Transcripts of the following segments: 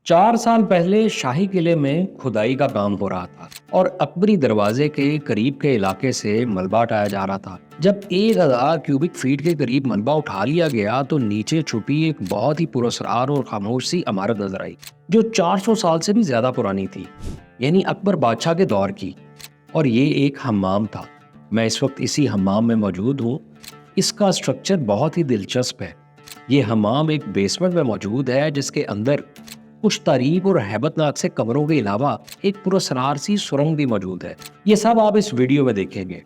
4 साल पहले शाही किले में खुदाई का काम हो रहा था और अकबरी दरवाजे के करीब के इलाके से मलबा हटाया जा रहा था। जब 1000 क्यूबिक फीट के करीब मलबा उठा लिया गया तो नीचे छुपी एक बहुत ही पुरस्कार और खामोश सी इमारत नजर आई, जो 400 साल से भी ज्यादा पुरानी थी, यानी अकबर बादशाह के दौर की। और ये एक हम्माम था। मैं इस वक्त इसी हम्माम में मौजूद हूँ। इसका स्ट्रक्चर बहुत ही दिलचस्प है। ये हम्माम एक बेसमेंट में मौजूद है, जिसके अंदर कुछ तारीफ और हैबतनाक से कमरों के अलावा एक पुरस्कार सी सुरंग भी मौजूद है। ये सब आप इस वीडियो में देखेंगे।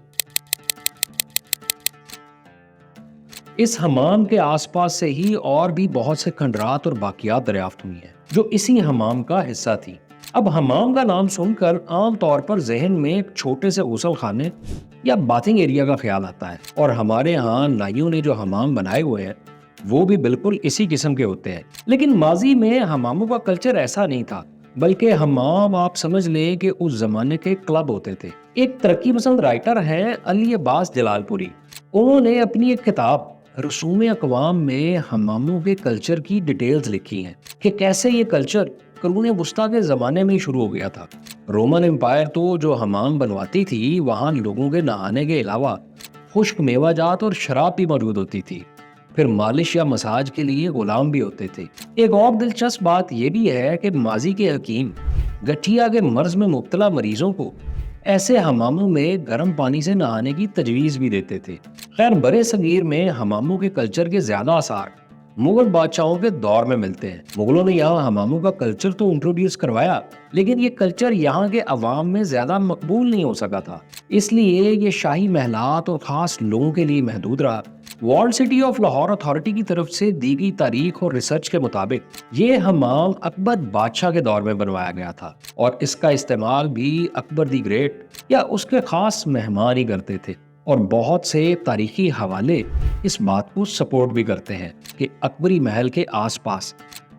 इस हमाम के आसपास से ही और भी बहुत से खंडरात और बाकियात दरियाफ्त हुई हैं, जो इसी हमाम का हिस्सा थी। अब हमाम का नाम सुनकर आम तौर पर जहन में एक छोटे से गुसल खाने या बाथिंग एरिया का ख्याल आता है, और हमारे यहाँ नाइयों ने जो हमाम बनाए हुए हैं वो भी बिल्कुल इसी किस्म के होते हैं। लेकिन माजी में हमामों का कल्चर ऐसा नहीं था, बल्कि हमाम आप समझ लें कि उस जमाने के क्लब होते थे। एक तरक्की पसंद राइटर है अली अब्बास जलालपुरी। उन्होंने अपनी एक किताब रसूम अक़वाम में हमामों के कल्चर की डिटेल्स लिखी हैं कि कैसे ये कल्चर कुर्ने वुस्ता के जमाने में ही शुरू हो गया था। रोमन एम्पायर तो जो हमाम बनवाती थी, वहाँ लोगों के नहाने के अलावा खुश्क मेवाजात और शराब भी मौजूद होती थी। फिर मालिश या मसाज के लिए गुलाम भी होते थे। एक और दिलचस्प बात यह भी है कि माजी के हकीम गठिया के मर्ज में मुब्तला मरीजों को ऐसे हमामों में गर्म पानी से नहाने की तजवीज़ भी देते थे। खैर, बड़े सगीर में हमामों के कल्चर के ज्यादा आसार मुगल बादशाहों के दौर में मिलते हैं। मुगलों ने यहाँ हमामों का कल्चर तो इंट्रोड्यूस करवाया, लेकिन ये कल्चर यहाँ के अवाम में ज्यादा मकबूल नहीं हो सका था, इसलिए ये शाही महलात और खास लोगों के लिए महदूद रहा। World city of Lahore authority की तरफ से दी गई तारीख और रिसर्च के मुताबिक ये हमाम अकबर बादशाह के दौर में बनवाया गया था, और इसका इस्तेमाल भी अकबर दी ग्रेट या उसके खास मेहमान ही करते थे। और बहुत से तारीखी हवाले इस बात को सपोर्ट भी करते हैं कि अकबरी महल के आसपास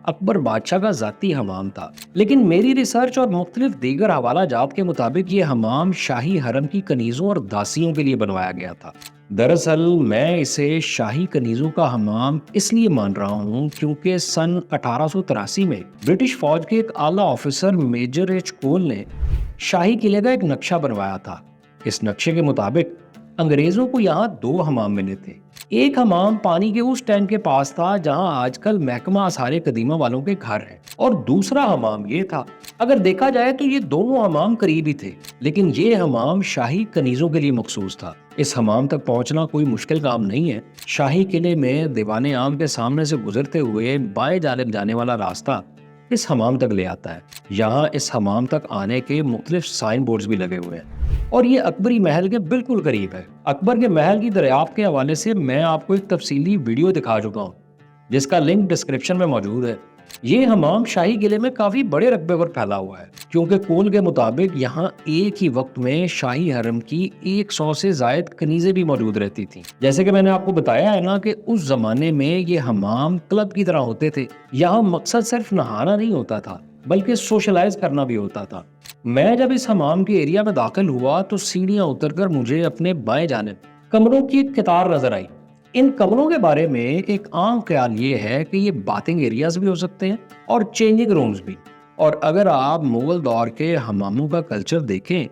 अकबर बादशाह का जाती हमाम था। लेकिन मेरी रिसर्च और मुख्तलिफ दीगर हवाला जात के मुताबिक ये हमाम शाही हरम की कनीज़ों और दासियों के लिए बनवाया गया था। दरअसल मैं इसे शाही कनीज़ों का हमाम इसलिए मान रहा हूँ क्योंकि सन 1883 में ब्रिटिश फौज के एक आला ऑफिसर मेजर एच कोल ने शाही किले का एक नक्शा बनवाया था। इस नक्शे के मुताबिक अंग्रेजों को यहाँ 2 हमाम मिले थे। एक हमाम पानी के उस टैंक के पास था जहाँ आजकल महकमा आसारे कदीमा वालों के घर हैं, और दूसरा हमाम ये था। अगर देखा जाए तो ये दोनों हमाम करीब ही थे, लेकिन ये हमाम शाही कनीजों के लिए मखसूस था। इस हमाम तक पहुँचना कोई मुश्किल काम नहीं है। शाही किले में दीवाने आम के सामने से गुजरते हुए बाएं जानिब जाने वाला रास्ता इस हमाम तक ले आता है। यहाँ इस हमाम तक आने के मुख्तलिफ साइन बोर्ड्स भी लगे हुए हैं, और ये अकबरी महल के बिल्कुल करीब है। अकबर के महल की दरियाफ्त के हवाले से मैं आपको एक तफसीली वीडियो दिखा चुका हूँ, जिसका लिंक डिस्क्रिप्शन में मौजूद है। ये हमाम शाही किले में काफी बड़े रकबे पर फैला हुआ है, क्योंकि कोल के मुताबिक यहाँ एक ही वक्त में शाही हरम की 100 से जायद कनीजें भी मौजूद रहती थी। जैसे कि मैंने आपको बताया है ना कि उस जमाने में ये हमाम क्लब की तरह होते थे। यहाँ मकसद सिर्फ नहाना नहीं होता था, बल्कि सोशलाइज करना भी होता था। मैं जब इस हमाम के एरिया में दाखिल हुआ तो सीढ़ियां उतरकर मुझे अपने बाएं जानिब कमरों की एक कतार नजर आई। इन कमरों के बारे में एक आम ख्याल ये है कि ये बाथिंग एरियाज भी हो सकते हैं और चेंजिंग रूम्स भी। और अगर आप मुगल दौर के हमामों का कल्चर देखें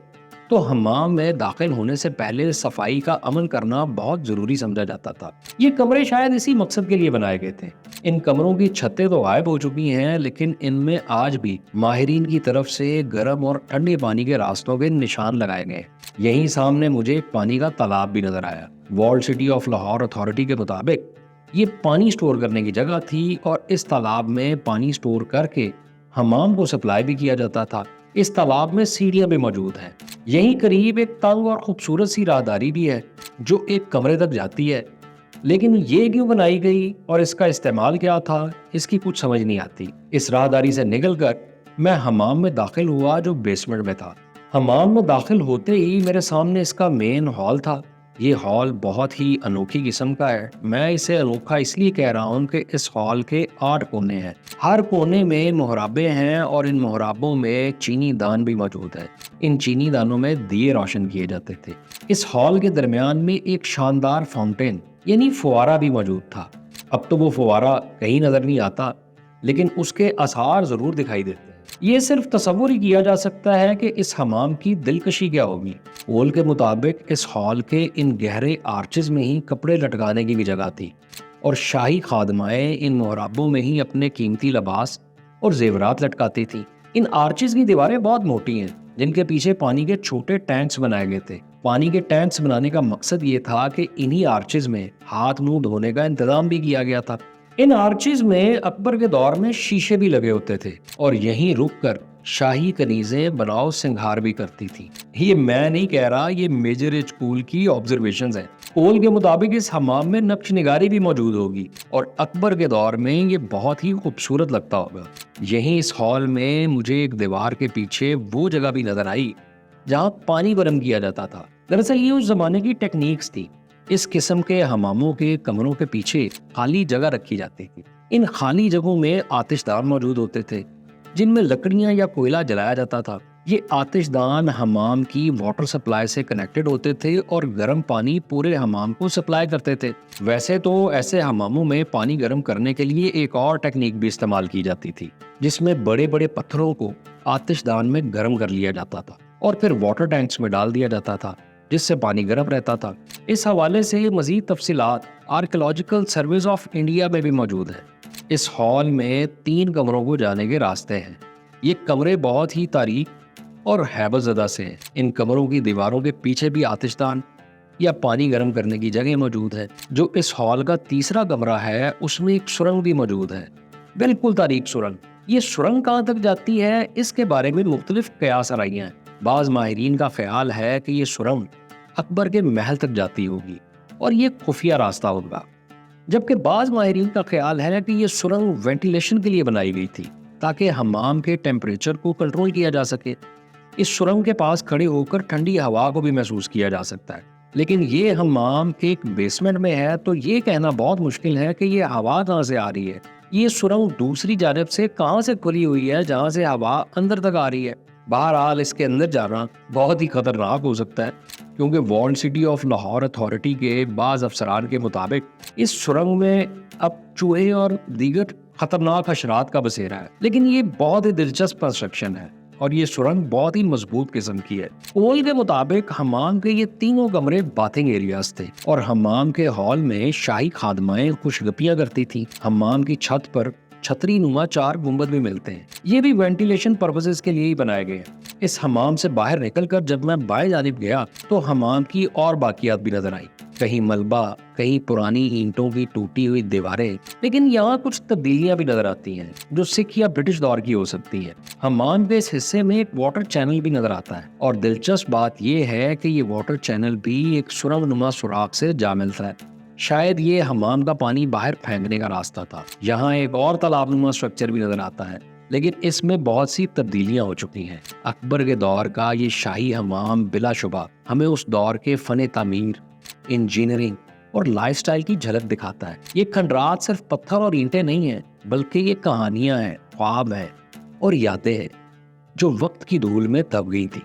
तो हमाम में दाखिल होने से पहले सफाई का अमल करना बहुत जरूरी समझा जाता था। ये कमरे शायद इसी मकसद के लिए बनाए गए थे। इन कमरों की छतें तो गायब हो चुकी हैं, लेकिन इनमें आज भी माहिरीन की तरफ से गर्म और ठंडे पानी के रास्तों के निशान लगाए गए। यहीं सामने मुझे एक पानी का तालाब भी नजर आया। World city of Lahore authority के मुताबिक ये पानी स्टोर करने की जगह थी, और इस तालाब में पानी स्टोर करके हमाम को सप्लाई भी किया जाता था। इस तालाब में सीढ़ियां भी मौजूद हैं। यहीं करीब एक तंग और खूबसूरत सी राहदारी भी है जो एक कमरे तक जाती है, लेकिन ये क्यों बनाई गई और इसका इस्तेमाल क्या था, इसकी कुछ समझ नहीं आती। इस राहदारी से निकलकर मैं हमाम में दाखिल हुआ जो बेसमेंट में था। हमाम में दाखिल होते ही मेरे सामने इसका मेन हॉल था। ये हॉल बहुत ही अनोखी किस्म का है। मैं इसे अनोखा इसलिए कह रहा हूँ कि इस हॉल के 8 कोने हैं। हर कोने में मोहराबे हैं, और इन मोहराबों में चीनी दान भी मौजूद है। इन चीनी दानों में दिए रोशन किए जाते थे। इस हॉल के दरमियान में एक शानदार फाउंटेन यानी फुवारा भी मौजूद था। अब तो वो फुवारा कहीं नजर नहीं आता, لیکن اس کے آثار ضرور دکھائی دیتے ہیں۔ یہ صرف تصور ہی کیا جا سکتا ہے کہ اس حمام کی دلکشی کیا ہوگی۔ پول کے مطابق اس ہال کے ان گہرے آرچز میں ہی کپڑے لٹکانے کی بھی جگہ تھی، اور شاہی خادمائیں ان محرابوں میں ہی اپنے قیمتی لباس اور زیورات لٹکاتی تھیں۔ ان آرچز کی دیواریں بہت موٹی ہیں، جن کے پیچھے پانی کے چھوٹے ٹینکس بنائے گئے تھے۔ پانی کے ٹینکس بنانے کا مقصد یہ تھا کہ انہی آرچز میں ہاتھ منہ دھونے کا انتظام بھی کیا گیا تھا۔ ان آرچز میں اکبر کے دور میں شیشے بھی لگے ہوتے تھے، اور یہیں رک کر شاہی کنیزیں بناؤ سنگھار بھی کرتی تھی۔ یہ میں نہیں کہہ رہا، یہ میجر اسکول کی آبزرویشنز ہیں۔ پول کے مطابق اس حمام میں نقش نگاری بھی موجود ہوگی، اور اکبر کے دور میں یہ بہت ہی خوبصورت لگتا ہوگا۔ یہیں اس ہال میں مجھے ایک دیوار کے پیچھے وہ جگہ بھی نظر آئی جہاں پانی گرم کیا جاتا تھا۔ دراصل یہ اس زمانے کی ٹیکنیکس تھی۔ اس قسم کے حماموں کے کمروں کے پیچھے خالی جگہ رکھی جاتی تھی۔ ان خالی جگہوں میں آتش دان موجود ہوتے تھے، جن میں لکڑیاں یا کوئلہ جلایا جاتا تھا۔ یہ آتش دان حمام کی واٹر سپلائی سے کنیکٹڈ ہوتے تھے اور گرم پانی پورے حمام کو سپلائی کرتے تھے۔ ویسے تو ایسے حماموں میں پانی گرم کرنے کے لیے ایک اور ٹیکنیک بھی استعمال کی جاتی تھی، جس میں بڑے بڑے پتھروں کو آتش دان میں گرم کر لیا جاتا تھا اور پھر واٹر ٹینکس میں ڈال دیا جاتا تھا، جس سے پانی گرم رہتا تھا۔ اس حوالے سے مزید تفصیلات آرکیولوجیکل سروس آف انڈیا میں بھی موجود ہے۔ اس ہال میں 3 کمروں کو جانے کے راستے ہیں۔ یہ کمرے بہت ہی تاریک اور ہیبت زدہ سے ہیں۔ ان کمروں کی دیواروں کے پیچھے بھی آتش دان یا پانی گرم کرنے کی جگہ موجود ہے۔ جو اس ہال کا تیسرا کمرہ ہے، اس میں ایک سرنگ بھی موجود ہے، بالکل تاریک سرنگ۔ یہ سرنگ کہاں تک جاتی ہے، اس کے بارے میں مختلف قیاس آرائیاں ہیں۔ بعض ماہرین کا خیال ہے کہ یہ سرنگ اکبر کے محل تک جاتی ہوگی اور یہ خفیہ راستہ ہوگا، جبکہ بعض ماہرین کا خیال ہے کہ یہ سرنگ وینٹیلیشن کے لیے بنائی گئی تھی تاکہ حمام کے ٹیمپریچر کو کنٹرول کیا جا سکے۔ اس سرنگ کے پاس کھڑے ہو کر ٹھنڈی ہوا کو بھی محسوس کیا جا سکتا ہے، لیکن یہ حمام کے ایک بیسمنٹ میں ہے، تو یہ کہنا بہت مشکل ہے کہ یہ ہوا کہاں سے آ رہی ہے۔ یہ سرنگ دوسری جانب سے کہاں سے کھلی ہوئی ہے جہاں سے ہوا اندر تک آ رہی ہے۔ بہرحال اس کے اندر جانا بہت ہی خطرناک ہو سکتا ہے، کیونکہ walled city of Lahore authority کے بعض افسران کے مطابق اس سرنگ میں اب چوہے اور دیگر خطرناک حشرات کا بسیرا ہے۔ لیکن یہ بہت ہی دلچسپ کنسٹرکشن ہے، اور یہ سرنگ بہت ہی مضبوط قسم کی ہے۔ پول کے مطابق حمام کے یہ 3 کمرے باتھنگ ایریاز تھے، اور حمام کے ہال میں شاہی خادمائیں خوش گپیاں کرتی تھیں۔ حمام کی چھت پر چھتری نما 4 گنبد بھی ملتے ہیں، یہ بھی وینٹیلیشن پرپسز کے لیے ہی بنائے گئے ہیں۔ اس حمام سے باہر نکل کر جب میں بائیں جانب گیا تو حمام کی اور باقیات بھی نظر آئی، کہیں ملبہ، کہیں پرانی اینٹوں کی ٹوٹی ہوئی دیواریں۔ لیکن یہاں کچھ تبدیلیاں بھی نظر آتی ہیں جو سکھ یا برٹش دور کی ہو سکتی ہیں۔ حمام کے اس حصے میں ایک واٹر چینل بھی نظر آتا ہے، اور دلچسپ بات یہ ہے کہ یہ واٹر چینل بھی ایک سرنگ نما سوراخ سے جا ملتا ہے۔ شاید یہ حمام کا پانی باہر پھینکنے کا راستہ تھا۔ یہاں ایک اور تالاب نما اسٹرکچر بھی نظر آتا ہے، لیکن اس میں بہت سی تبدیلیاں ہو چکی ہیں۔ اکبر کے دور کا یہ شاہی حمام بلا شبہ ہمیں اس دور کے فن تعمیر، انجینئرنگ اور لائف سٹائل کی جھلک دکھاتا ہے۔ یہ کھنڈرات صرف پتھر اور اینٹیں نہیں ہیں، بلکہ یہ کہانیاں ہیں، خواب ہیں اور یادیں ہیں جو وقت کی دھول میں دب گئی تھی۔